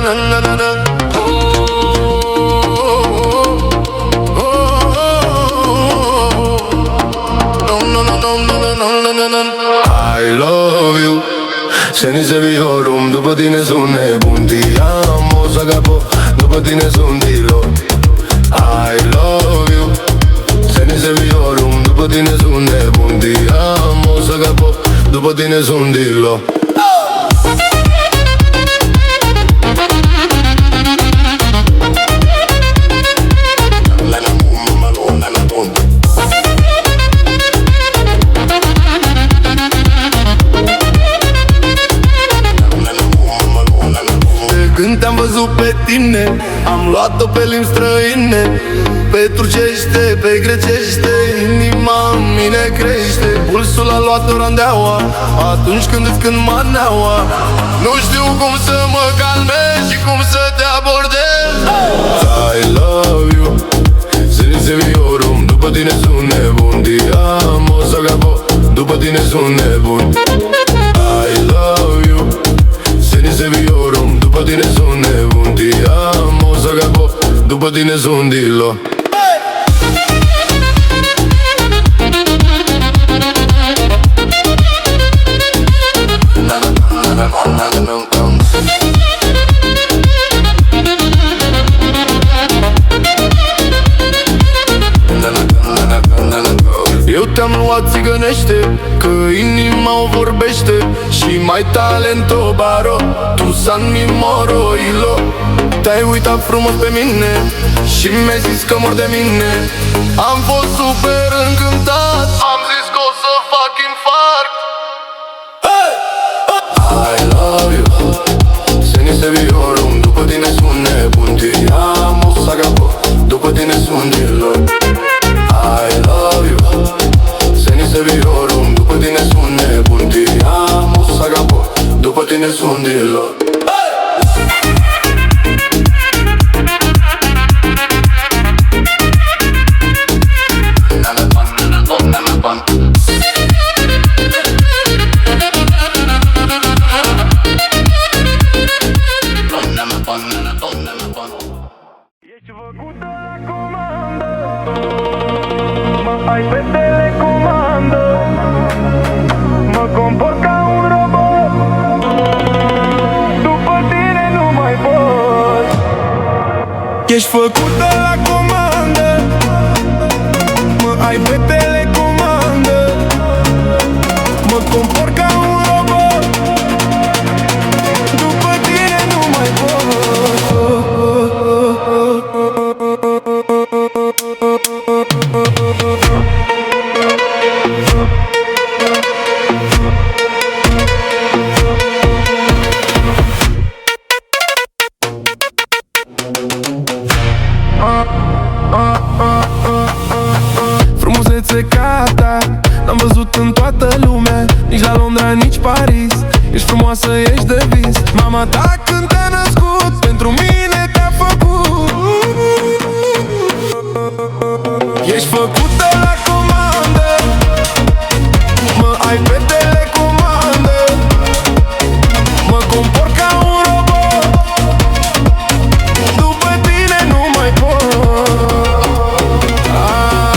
I love you. Seni seviyorum, după tine sunt nebun. Ti amo, să acabă, după tine sunt dilo. I love you. Seni seviyorum, după tine sunt nebun. Ti amo, să acabă, după tine sunt dilo. Când te-am văzut pe tine, am luat-o pe limbi străine. Pe turcește, pe grecește, inima în mine crește. Pulsul a luat-o randeaua, atunci când îți cânt maneaua. Nu știu cum să mă calmez și cum să te abordez. I love you. Seni seviyorum, după tine sunt nebun. Ti amo, să acabă, după tine sunt nebun. I love you. Seni seviyorum, după tine sunt nebun. Ti amo, să acabă, după tine sunt dilo. Eu te-am luat țigănește, că inima o vorbește. Și mai talento baro, tu san mi moro ilo. Te-ai uitat frumos pe mine și mi-ai zis că mor de mine. Am fost super încântat, am zis că o să fac infarct. I love you. Seni seviyorum, după tine sunt nebun. Ti amo, să acabă, după tine sunt dilo. I love you. Seni seviyorum, după tine sunt nebun. Ti amo, să acabă, după tine sunt dilo. Ești făcută la comandă, mă ai pe telecomandă, mă comport ca un robot, după tine nu mai pot. Ești făcută la comandă, mă ai pe telecomandă, mă comport ca un robot, după tine nu mai pot. Frumusețe ca ta n-am văzut în toată lumea, nici la Londra, nici Paris. Ești frumoasă, ești de vis. Mama ta când te-a născut, pentru mine te-a făcut. Ești făcută la comandă, mă ai pe telecomandă, mă comport ca un robot, după tine nu mai pot.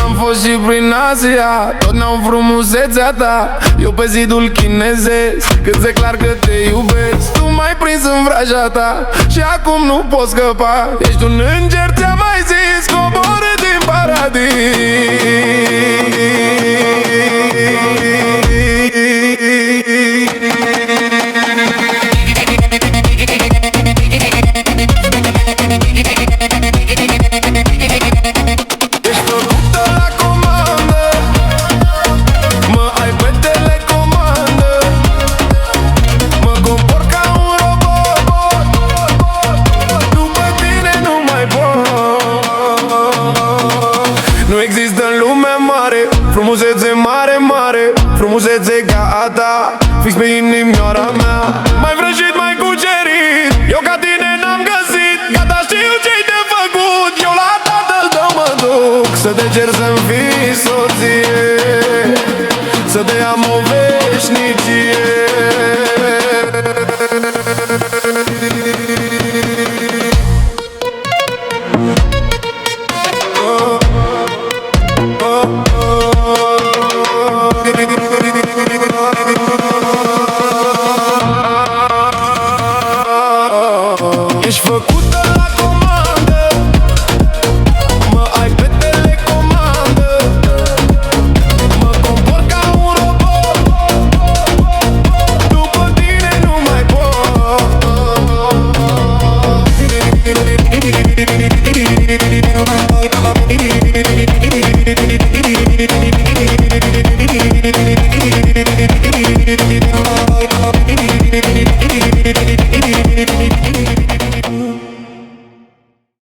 Am fost și prin Asia, tot n-au frumusețea ta. Eu pe zidul chinezesc, cât de clar că te iubesc. Tu m-ai prins în vraja ta și acum nu pot scăpa. Ești un înger, ți-am mai zis, coboră din frumusețe mare, mare, frumusețe ca a ta, fix pe inimioara mea. Mai vrăjit, mai cucerit, eu ca tine n-am găsit. Gata, știu ce-i de făcut, eu la tatăl tău mă duc. Să te cer să-mi fii soție, să te am o veșnicie. Bye.